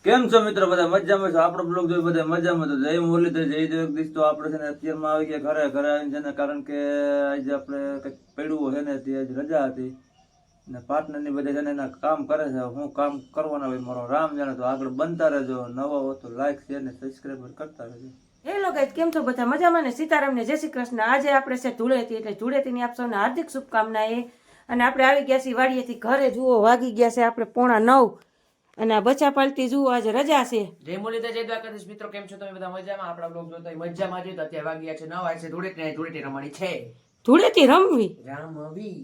કેમ છો મિત્રો? બધા મજામાં છો? આપણો બ્લોગ જોઈ બધા મજામાં. તો જય મુરલીધર, જય જગદીશ. તો આપણે છે ને અત્યારમાં આવી ગયા ઘરે આવીને છે ને, કારણ કે આજે આપણે કંઈક પડ્યું છે ને તે આજે રજા હતી ને પાર્ટનરની બધા છે ને એના કામ કરે છે. હું કામ કરવાના હોય મારો રામ જાણે. તો આગળ બનતા રહેજો. નવા હો તો લાઈક શેર ને સબસ્ક્રાઈબર કરતા રહેજો. હેલો ગાઈસ, કેમ છો બધા મજામાં ને? સીતારામ ને જય શ્રી કૃષ્ણ. આજે આપણે છે ધૂળેટી, એટલે ધૂળેટીની આપ સૌને હાર્દિક શુભકામના. અને આપણે આવી ગયા છીએ વાડીએથી ઘરે. જુઓ વાગી ગયા છે આપણે 8:45 અને આ બચ્ચા પાલટી જુઓ આજે રજા છે. જય મુરલીધર, જય દ્વારકાધીશ. મિત્રો કેમ છો તમે બધા? મજામાં? આપણા બ્લોગ જોતા હોય મજામાં જ. અત્યારે વાગ્યા છે 9 વાગે. ધૂળેટી રમવાની છે. ધૂળેટી રમવી રામવી.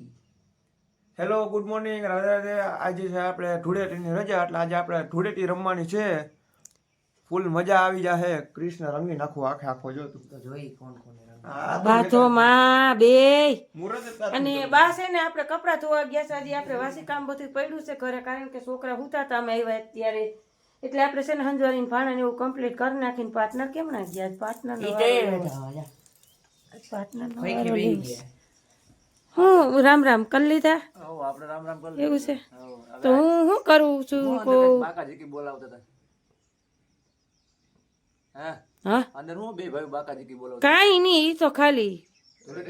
Hello, good morning, Radhe Radhe. આજે છે આપણે ધૂળેટીની રજા, એટલે આજે આપણે ધૂળેટી રમવાની છે. ફૂલ મજા આવી જાહે. કૃષ્ણ રંગી નાખું આખો જો તું. તો જોઈ કોણ કોણ રમે. બાથોમાં બે મુરત જ તારું અને બા છે ને આપણે કપડાં ધોવા ગયા છે. આજે આપણે વાસી કામ બધું પડ્યું છે ઘરે, કારણ કે છોકરા હુતા હતા અમે આવ્યા અત્યારે. એટલે આપણે છે ને હંજવારીને ભાણા ને એવું કમ્પ્લીટ કરી નાખીને પાર્ટનર કેમ ના ગયા? પાર્ટનર હું રામ રામ કરી લીધા. આપણે રામ રામ કરી એવું છે તો હું શું કરું છું કહું? બાકાજી કી બોલાવતા હતા. હા, હા અંદર હું બે ભાઈ બાકાજી કી બોલાવતા. કાંઈ નહીં, ઈ તો ખાલી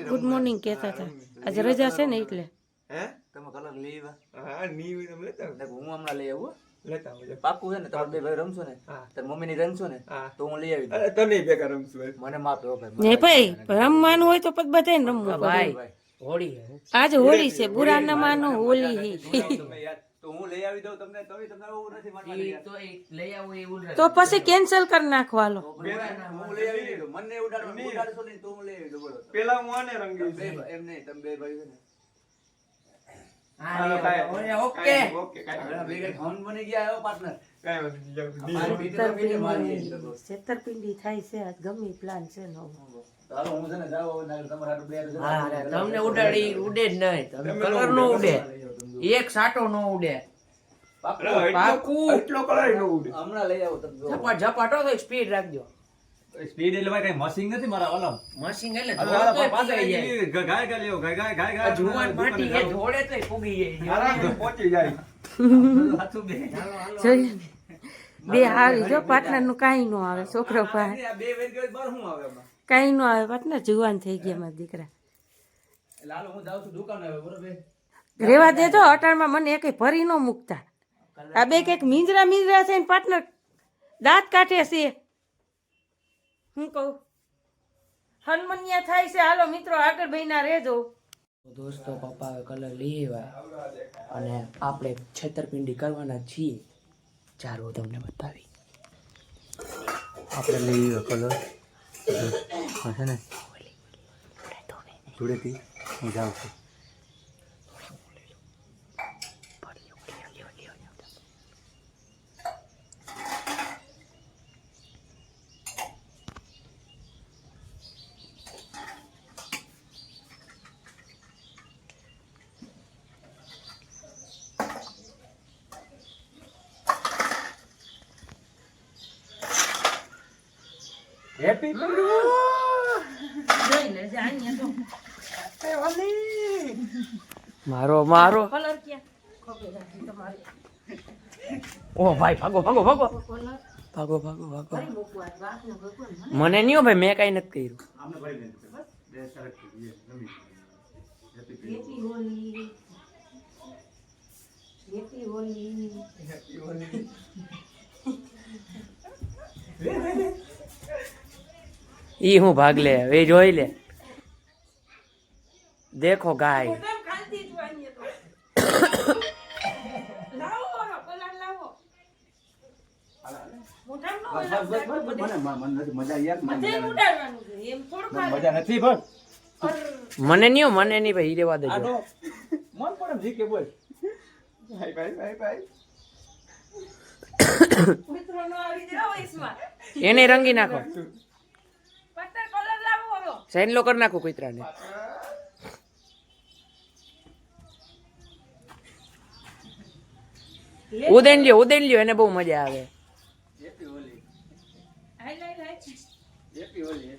ગુડ મોર્નિંગ કહેતા હતા. આજે રજા છે ને એટલે. હે? તમે કલર લઈ આવ્યા? હા, ની તમે લેતા આવો. હું હમણાં લઈ આવું. લેતા આવજો. પાકું છે ને? તમે બે ભાઈ રમશો ને? હા. તાર મમ્મી ની રમશો ને? હા. તો હું લઈ આવી દઉં. અરે તને ભેગા રમશું ભાઈ. મને માપે હો ભાઈ. ને ભાઈ રમવાનું હોય તો પછી બધાને રમવું ભાઈ પડે. હોળી આજ હોળી છે, બુરા ન માનો હોળી છે. તમે યાર, તો હું લઈ આવી દઉં તમને. તમે એવું નથી મારવા લઈ તો લઈ આવું એવું તો પછી કેન્સલ કરી નાખવાલો. હું લઈ આવી દઉં. મને ઉડાડશો નહીં તો હું લઈ આવી દઉં. બોલો. પેલા હું આને રંગી બે ભાઈ- એમ નહીં, તમે બે ભાઈ છે ને. હાલો, કાંઈ- ઓકે. ઓકે, કાંઈ હવે ભેગા ખાવાનું બની ગયા હો પાર્ટનર. કાંઈ વાંધો નહીં, જાઓ. મારી ભીતર પીને મારી આવી દઉં. છેતરપિંડી થાય છે આજ, ગમે ઈ પ્લાન છે નવો. તો હાલો, હું છે ને જાઉં હવે. નાગર તમારા હાટુ બે હાટુ જરા હા, તમને ઉડાડી ઉડે જ નહીં. તમે કલર નો ઉડે, એક સાટો નો ઉડે. પાક્કું. અરે, પાકું. એટલો કલર નો ઉડે. હમણાં લઈ આવો તમે. જો. ઝપાટો તો સ્પીડ રાખજો. સ્પીડ એટલે ભાઈ કઈ મશીન નથી મારા વાલા. મશીન એટલે અરે ધોળો તોય પાછા પૂગી જાય. ગાય ગાય લેવો, ગાય ગાય જુવાન માટી એ ધોળે તોય પૂગી જાય. આરામથી પહોંચી જાય. હાથું બે. જોઈ બે આવી જો પાર્ટનર નું કાંઈ નો આવે. છોકરો પાસે આ બે વેર ગયો બાર શું આવે એમાં? કાંઈ નો આવે. પાર્ટનર જુવાન થઈ ગયા મારા દીકરા. એટલે હાલો, હું જાઉં છું દુકાને હવે. બરોબર. રેવા દેજો, અટાણમાં મને એકેય ભરી નો મૂકતા. આ બે કંઈક મીંજરા છે ને પાર્ટનર દાંત કાઢે છે. હું કહું હનુમનિયા થાય છે. હાલો મિત્રો આગળ ભાઈ રહેજો. દોસ્તો પપ્પા હવે કલર લઈ આવ્યા અને આપણે છેતરપિંડી કરવાના છીએ. ચાલો તમને બતાવી. આપણે લઈ આવ્યો કલર. હા છે ને જોડેથી હું જાઉં છું. હેપી જોઈ લેજે અહીંયા તો મારો મારો કલર ક્યાં ખોબે રાખી તમારે ઓ ભાઈ ભાગો ભાગો ભાગો કલર ભાગો ભાગો ભાગો. ફરી મૂકવા વાતને ભગવાન મને નહીં હો ભાઈ, મેં કઈ નથી કર્યું. આમને ભરી દે. બે સરક રમી. Happy Holi, happy Holi. ઈ હું ભાગ લે, એ જોઈ લે. દેખો ગાય. કેમ ખાલતી જોવાની તો લાવો ઓરો કલર લાવો. મોઢામાં ન હોય મને નથી મજા યાર. બધે ઉડાડવાનું છે એમ થોડું ખાલી. મજા નથી પણ મને નહીં હો, મને નહીં ભાઈ, ઈ રેવા દેજો. મન પડે જી કે બોલ. ભાઈ ભાઈ ભાઈ ભાઈ. મિત્રોનો આવી જાવ ઈસમાં. એને રંગી નાખો, પત્તર કલર લાવો ઓરો. સાઈન લો કરી નાખો કુતરાને. ઉદેન લ્યો, એને બહુ મજા આવે. હેપી હોલી. હાઈ લાઈ લાઈ. હેપી હોલી.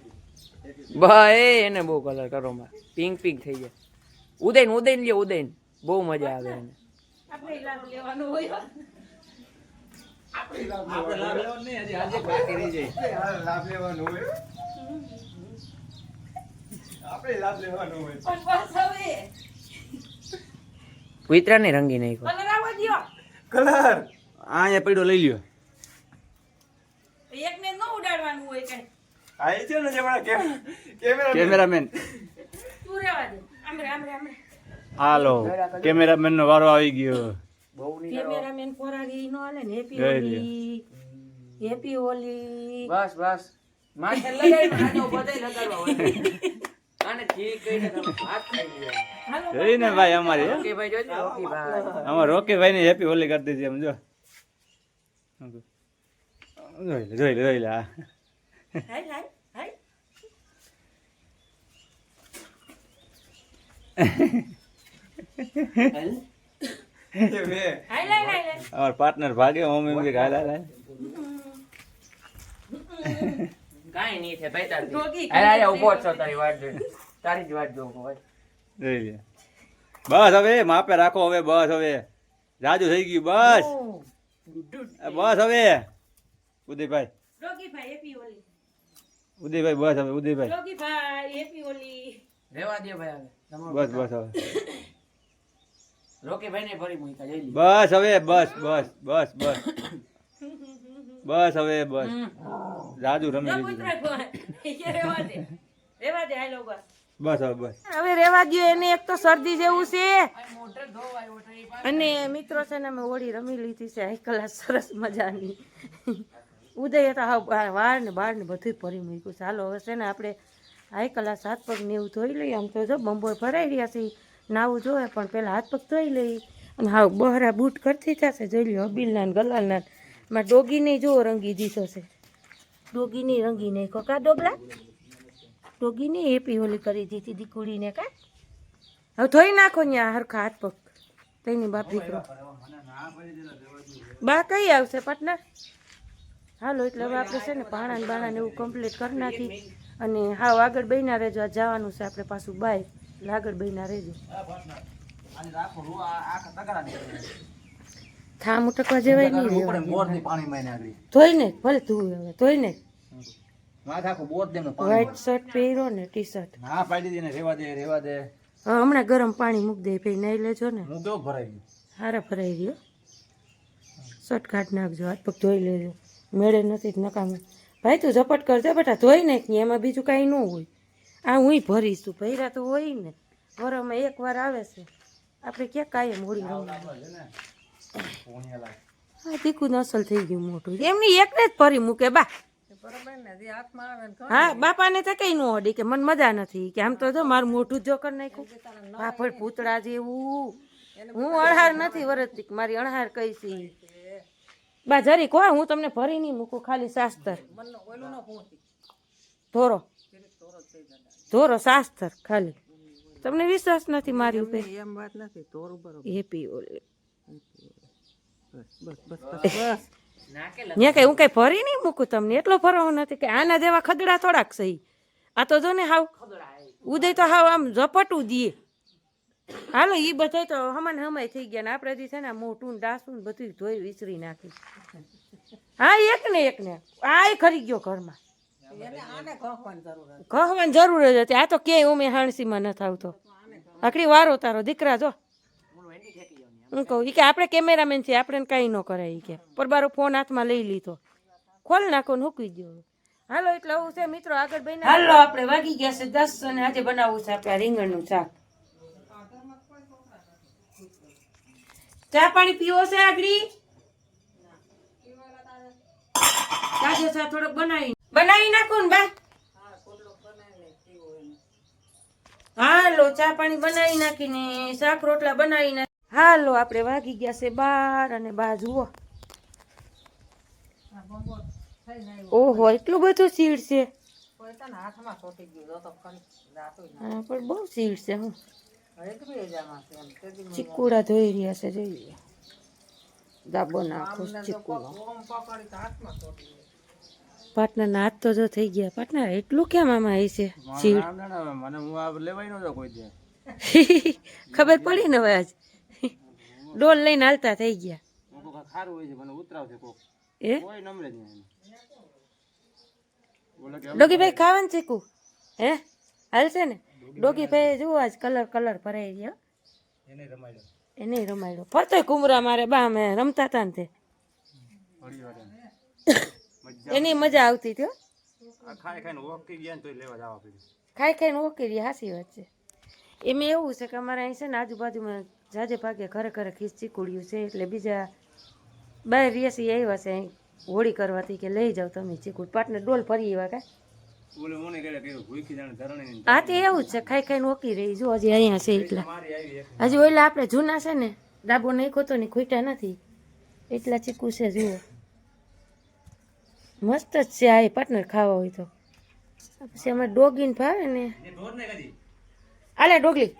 ભાઈ એને બહુ કલર કરો માં, પિંક પિંક થઈ જાય. ઉદેન લ્યો, ઉદેન બહુ મજા આવે એને. આપણે લાભ લેવાનું હોય. લાભ લેવાનો હોય આપણે લાભ લેવાનો હોય પણ બસ હવે કુતરાને રંગી નાખ્યો. કલર આવવા દ્યો. કલર અહીંયા પડ્યો લઈ લ્યો. એકને ન ઉડાડવાનું હોય કઈ. આ છે ને જમણા કેમેરા કેમેરામેન તું રહેવા દે. આમરે આમરે આમરે. હાલો કેમેરામેન નો વારો આવી ગયો. બહુ નહીં કરો. કેમેરામેન પોરાગી નો હાલે ને. હેપી જય હોલી. હેપી હોલી. બસ બસ માથે લગાડ્યું આનો બધાય લગાડવા હોય. આને ઠીક કહીને તમે હાથ ખાઈ લ્યો. હાલો જોઈ ને ભાઈ અમારી હે? ઓકે ભાઈ જોજો ઓકે ભાઈ. અમાર રોકી ભાઈ ને હેપી હોલી કરી દીધી એમ જો. જોઈ લે હા. હાય હાય હાય. કે મે હાય લાય લાય લાય. અમાર પાર્ટનર ભાગ્યો મમ્મી એમ કે હાલ હાલ હાલ. કાંઈ નહીં છે ભાઈ તારી. ડોગી અરે ઉભો જ છો તારી વાટ જોઈને. તારી જ વાટ જોઉં ભાઈ. જોઈ લે. બસ હવે માપે રાખો હવે બસ હવે જાજુ થઈ ગયું બસ બસ હવે ઉદયભાઈ ડોગીભાઈ હેપી હોલી. ઉદયભાઈ બસ હવે ઉદયભાઈ ડોગીભાઈ હેપી હોલી. રેવા દે ભાઈ હવે. તમારું બસ બસ હવે રોકે ભાઈ ને ફરી મૂકા જઈ લી. બસ હવે બસ બસ બસ બસ બસ હવે બસ જાજુ રમી જો લીધું પુત્ર રેવા દે. રેવા દે હાલો બસ. બસ હવે બસ હવે રેવા દ્યો. એને એક તો શરદી જેવું છે અને મિત્રો છે ને અમે હોળી રમી લીધી છે એક કલાક સરસ મજાની. ઉદય હતા હા વાળ ને બાળ ને બધું ભરી મૂક્યું છે. હાલો હવે છે ને આપણે હાઈ કલાક હાથ પગ ને એવું ધોઈ લઈએ. આમ તો જો બંબોર ભરાઈ રહ્યા છે નાવું જોવે પણ પહેલાં હાથ પગ ધોઈ લઈ અને હા બહરા બૂટ કરતી થશે. જોઈ લ્યો અબીલના ને ગલાલના માં ડોગીને જો રંગી દીધો છે. ડોગીને રંગી નાખ્યો કા ડોગલા. ડોગીને હેપી હોલી કરી દીધી દીકુડીને કા. હવે ધોઈ નાખો ન્યા હરખા હાથ પગ. તેની બાપ દીકરો બા કઈ આવશે પાટનર. હાલો એટલે હવે આપણે છે ને પાણા ને બાણા ને એવું કમ્પ્લીટ કરી નાખી અને હાવ આગળ બહીના રહેજો. આ જવાનું છે આપણે પાછું બાય એટલે આગળ બહીના રહેજો. થામ ઉટકવા જેવાય નહીં રહેવાનું. ધોઈને ભલે ધોવું હવે ધોઈને વ્હાઈટ શર્ટ પહેર્યો ને ટી શર્ટ. હા પાડી દીધી ને રેવા દે રેવા દે. હવે હમણાં ગરમ પાણી મૂકી દે ભાઈ નહીં લેજો ને. હું કેવો ભરાઈ ગયો. હારા ભરાઈ ગયો. શર્ટ કાઢી નાખજો હાથ પગ ધોઈ લેજો. મેળે નથી જ નકામે. ભાઈ તું ઝપટ કરજે બેટા ધોઈ નાખ ને એમાં બીજું કાંઈ ન હોય. આ હું ભરીશું ભૈરા તો હોય ને વરમાં એક વાર આવે છે. આપણે ક્યાં કાયમ હોળી રમવાની. હા દીકું અસલ થઈ ગયું મોટું એમની એકને જ ભરી મૂકે બા. હા બાપાને તો કઈ ન હોડી કે મને મજા નથી કે આમ તો જો મારું મોઢું જો કરી નાખ્યું પાપડ પૂતળા જેવું. હું અણહાર નથી વરસતી મારી અણહાર કઈ છે બા જરી કહો હું તમને ભરી નહીં મૂકું ખાલી શાસ્ત્ર ધોરો ધોરો શાસ્ત્ર ખાલી. તમને વિશ્વાસ નથી મારી ઉપર. હેપી ઓલી ત્યાં કઈ હું કઈ ભરી નહીં મૂકું તમને એટલો ભરવો નથી કે આના જેવા ખદડા થોડાક સહી. આ તો જો ને હાવ ઉદય તો હાવ આમ ઝપટું દે. હાલો એ બધા તો હમણ હમાય થઈ ગયા ને આપણે જે છે ને મોટું ડાસું બધું ધોઈ વિસરી નાખી. હા એક ને આ ખરી ગયો ઘરમાં. કહવાની જરૂર જ હતી. આ તો ક્યાંય ઉમે હાણસીમાં નથી આવતો. આખરી વારો તારો દીકરા જો હું કહું કે આપણે કેમેરામેન છીએ આપણે કાંઈ ન કરાય કે પરબારો ફોન હાથમાં લઈ લીધો ખોલ નાખો ને મૂકી દો. હાલો એટલે આવું છે મિત્રો આગળ બને. હાલો આપણે વાગી ગયા છે 10 અને આજે બનાવવું છે આપણે રીંગણનું શાક. ચા પાણી પીવો છે આગળી તાજો ચા થોડોક બનાવી નાખો ને બા. હાલો ચા પાણી બનાવી નાખીને શાક રોટલા બનાવી નાખી. હાલો આપણે વાગી ગયા છે 12 અને બા જુઓ ઓહો એટલું બધું સીડ છે. હા પણ બહુ સીડ છે. હું ચીકુડા ધોઈ રહ્યા છે જોઈએ દાબો નાખો ચીકુડો. પાટના ના હાથ તો જો થઈ ગયા. પાટના એટલું કેમ આમાં આવી છે સીડ. મને હું આ લેવાય નતો કોઈ દે. ખબર પડી ને હવે આજ ડોલ લઈને હાલતા થઈ ગયા. ખારું હોય છે મને ઉતરાવ છે કોક. એ કોઈ નમરે જ નહીં. બોલે કે ડોગીભાઈ ખાવાનું ચીકુ હે હાલશે ને ડોગીભાઈ જુઓ આજ કલર ભરાઈ ગયો એને રમાડ્યો એને રમાડ્યો ફરતોય કુમરા મારે બા અમે રમતા હતા ને તે થોડી વાર એની મજા આવતી હતી હો. આ ખાઈને ઓકી ગયા ને તોય લેવા જવા પડ્યું. ખાઈને ઓકી રહી હાસી વાત છે એમાં એવું છે કે અમારે અહીં છે ને આજુબાજુમાં જાજે ભાગે ઘરે ખીચ ચીકુડ્યું છે એટલે બીજા બહાર રેસી આવ્યા છે અહીં હોળી કરવાથી કે લઈ જાઓ તમે ચીકુડ પાટને ડોલ ફરી એવા કાંઈ બોલે મને કહે કે ભૂખી જાણે ધરણી ની હા તે એવું જ છે ખાઈને ઓકી રહી જો હજી અહીંયા છે એટલા મારી આવી એક હજી ઓલા આપણે જૂના છે ને ડાબો નાખ્યો તો ને ખૂટ્યા નથી એટલા ચીકુ છે જુઓ મસ્ત જ છે આ પાર્ટનર ખાવા હોય તો પછી અમે ડોગીને ભાવે ને જે ઢોર ને કદી આલે ડોગલી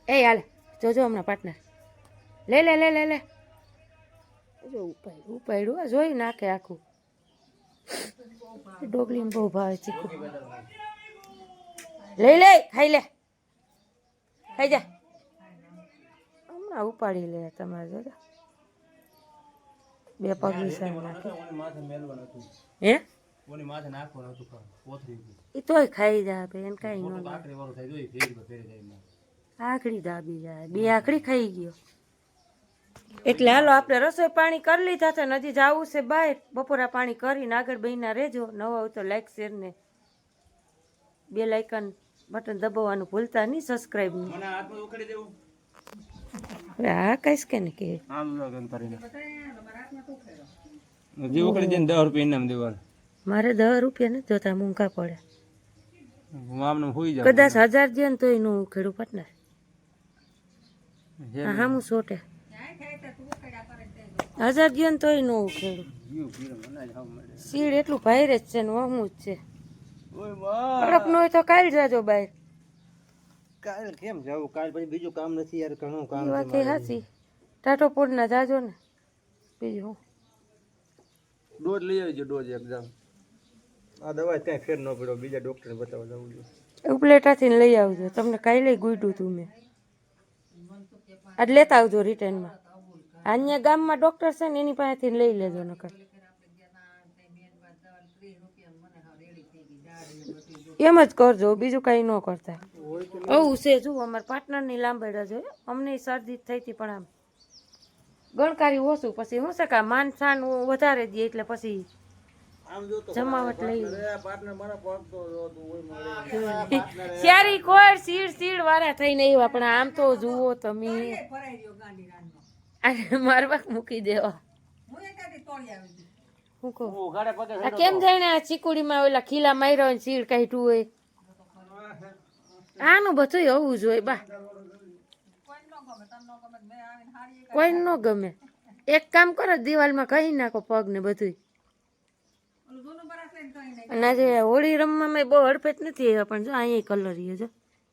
એ હાલે જોજો હમણાં પાર્ટનર લે જો ઉપાડ્યું જોઈ નાખે આખું ડોગલીને બહુ ભાવે ચીકુ લે ખાઈ જા હમણાં ઉપાડી લે તમારે જોજો બે પગ વિસાર નાખે ઓની માથે મેલવાનું હતું હે ઓની માથે નાખવાનું હતું પોથરી ઉપર એ તોય ખાઈ જાય ભાઈ એને કાંઈ ન આખરી વાળું થઈ જોઈ ફેરી જાય એમાં. આખડી દાબી જાય બે આખડી ખાઈ ગયો એટલે હાલો આપણે રસોઈ પાણી કરી લીધા છે ને હજી જવું છે બહાર બપોરા પાણી કરીને આગળ બહીના રહેજો નવા હોય તો લાઈક શેર ને બે લાઇકન બટન દબાવવાનું ભૂલતા નહીં સબસ્ક્રાઈબનું મને હાથમાં ઉખડી દેવું હવે આ કહીશ કે ને કે આમ લગન કરીને જે ઉખડી દે ને 10 રૂપિયા ઇનામ દેવાનું. મારે 10 રૂપિયા નથી જોતા મૂંઘા પડે હું આમને હોઈ જાઉં કદાચ 1000 દે ને તોય નું ખેડું પટનાર હા હું સોટે 1000 દે ને તોય નું ખેડું સીડ એટલું ભાઈરે જ છે ને વહમું જ છે ઓય વાહ બરફ નો હોય તો કાલ જાજો બહાર કાલ કેમ જાવું કાલ પછી બીજું કામ નથી યાર ઘણું કામ એ વાત સાચી ટાટોપોર ના જાજો ને બીજું હું ડોઝ લઈ આવજો ડોઝ એક્ઝામ આ દવા કઈ ફેર ન પડ્યો બીજા ડોક્ટરને બતાવવા જવું જોઈએ. ઉપલેટાથી લઈ આવજો તમને કાંઈ લઈ ગુડ્યું તું મેં આજ લેતા આવજો રિટર્નમાં અહીંયા ગામમાં ડોક્ટર છે ને એની પાસેથી લઈ લેજો નકર એમ જ કરજો બીજું કાંઈ ન કરતા આવું છે જુઓ અમારા પાર્ટનરની લાંબેડા છે અમને શરદી થઈ હતી પણ આમ ગણકારી ઓછું પછી શું છે કે માન સાન વધારે દે એટલે પછી જમાવટ લઈ શિયારી કોઈ સીડ વાળા થઈને આવ્યા પણ આમ તો જુઓ તમે મારવા મૂકી દેવા હું કહું આ કેમ જાણે આ ચીકુડીમાં ઓલા ખીલા માર્યા હોય ને સીડ કાઢ્યું હોય આનું બધું હોવું જોઈએ બા કોઈ ન ગમે એક કામ કરો દિવાલમાં કહી નાખો પગ ને બધું અને આજે હોળી રમવામાં બહુ હડફેટ નથી આવ્યા પણ જો અહીંયા કલર જો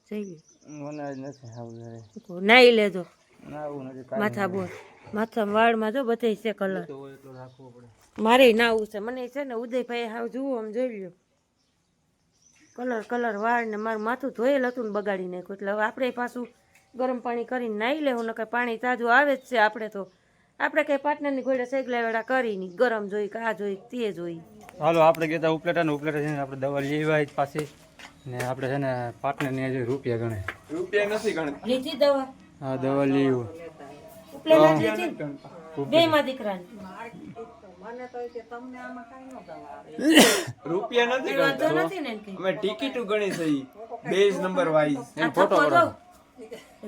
જઈ મને આજ નથી આવું યાર નાઈ લેજો ના આવું નથી માથા બોર માથા વાળમાં જો બધે છે કલર તો એટલો રાખવો પડે. મારે નાવું છે મને છે ને ઉદયભાઈ હાવ જુઓ આમ જોઈ લ્યો કલર વાળ ને મારું માથું ધોયેલ હતું ને બગાડી નાખ્યું એટલે હવે આપણે પાછું ગરમ પાણી કરીને નાહી લેવું નકર પાણી તાજું આવે જ છે આપણે તો આપણે કઈ પાર્ટનરની ઘોડે સૈગલા વેડા કરી નહીં ગરમ જોઈ કે આ જોઈ તે જોઈ હાલો આપણે ગયા ઉપલેટા ને ઉપલેટા છે ને આપણે દવા લઈ આવ્યા પાછી ને આપણે છે ને પાર્ટનર ને જે રૂપિયા ગણે રૂપિયા નથી ગણતા લીધી દવા હા દવા લઈ ઉપલેલા લીધી બે માં દીકરાની રૂપિયા નથી વાંધો ગણતા નથી ને એમ કે. અમે ટિકિટો ગણી છે બેઝ નંબર વાઇઝ આ થપ્પો દઉં.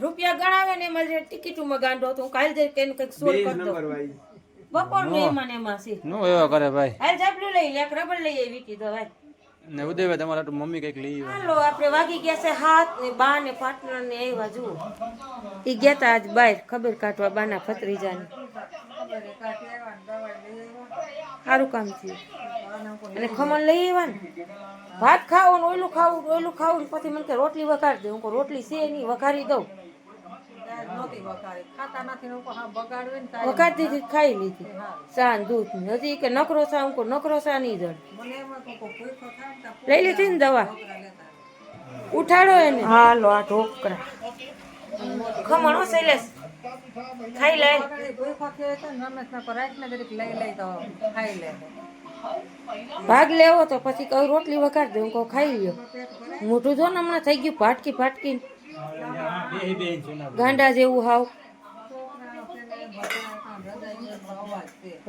રૂપિયા ગણાવે ને એમાં જે ટિકિટોમાં ગાંડો હતો હું કાલ જઈ કંઈક સોલ બેઝ કરતો નંબર વાઇઝ બપોરનું એમાં ને એમાં છે નો એવા કરે ભાઈ હાલ જાપલું લઈ લે રબર લઈ આવી કીધો ભાઈ ને ઉદયભાઈ તમારા તો મમ્મી કઈક લઈ આવ્યા હાલો આપણે વાગી ગયા છે હાથ ને બા ને પાર્ટનર ને આવ્યા જુઓ એ ગયા તા આજ બહાર ખબર કાઢવા બાના ભત્રીજાને સારું કામ થયું અને ખમણ લઈ આવ્યા ને ભાત ખાવો ને ઓયલું ખાવું ને પછી મને કે રોટલી વઘારી દે હું કહું રોટલી છે નહીં વઘારી દઉં વઘારી દીધી ખાઈ લીધી ચા ને દૂધ ને હજી કે નકરો ચા હું કહું નકરો ચા નહીં જણ લઈ લીધી ને દવા ઉઠાડો એને હાલો આ ઢોકરા ખમણ હો શૈલેષ ખાઈ લે ભાગ લેવો તો પછી કહું રોટલી વઘાર દઉં કહું ખાઈ લ્યો મોટું જો ને હમણાં થઈ ગયું ફાટકી ફાટકી ગાંડા જેવું હાવ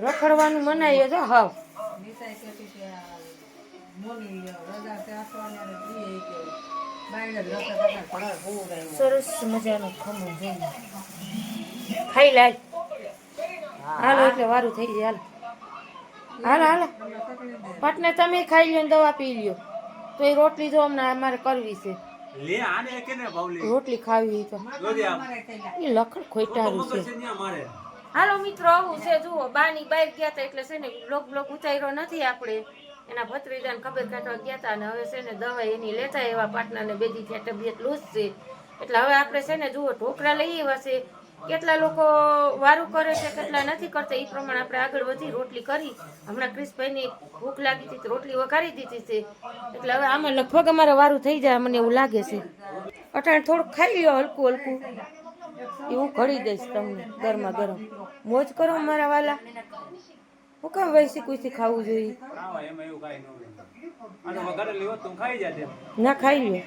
રખડવાનું મનાયો જો હાવ સરસ મજાનો ખમણ જોઈએ ખાઈ લે હાલો એટલે વારું થઈ જાય હાલો હાલો પાટને તમે ખાઈ લ્યો ને દવા પી લ્યો તો એ રોટલી જો હમણાં અમારે કરવી છે રોટલી ખાવી તો એ લખડ ખોટારું છે હાલો મિત્રો આવું છે જુઓ બાની બહાર ગયા હતા એટલે છે ને બ્લોગ ઉતાર્યો નથી આપણે એના ભત્રીજાને ખબર કાઢવા ગયા હતા અને હવે છે ને દવા એની લેતા એવા પાટનાને બેદી ત્યાં તબિયત લૂઝ છે એટલે હવે આપણે છે ને જુઓ ઢોકળા લઈ આવ્યા છે કેટલા લોકો વારું કરે છે કેટલા નથી કરતા એ પ્રમાણે આપણે આગળ વધી રોટલી કરી હમણાં ક્રિશભાઈની ભૂખ લાગી હતી તો રોટલી વઘારી દીધી છે એટલે હવે આમાં લગભગ અમારે વારું થઈ જાય મને એવું લાગે છે અટાણે થોડુંક ખાઈ લ્યો હલકું હલકું એ હું ઘડી દઈશ તમને ગરમા ગરમ મોજ કરો મારા વાલા હું કામ વૈસી કુઈથી ખાવું જોઈએ ના ખાઈ લ્યો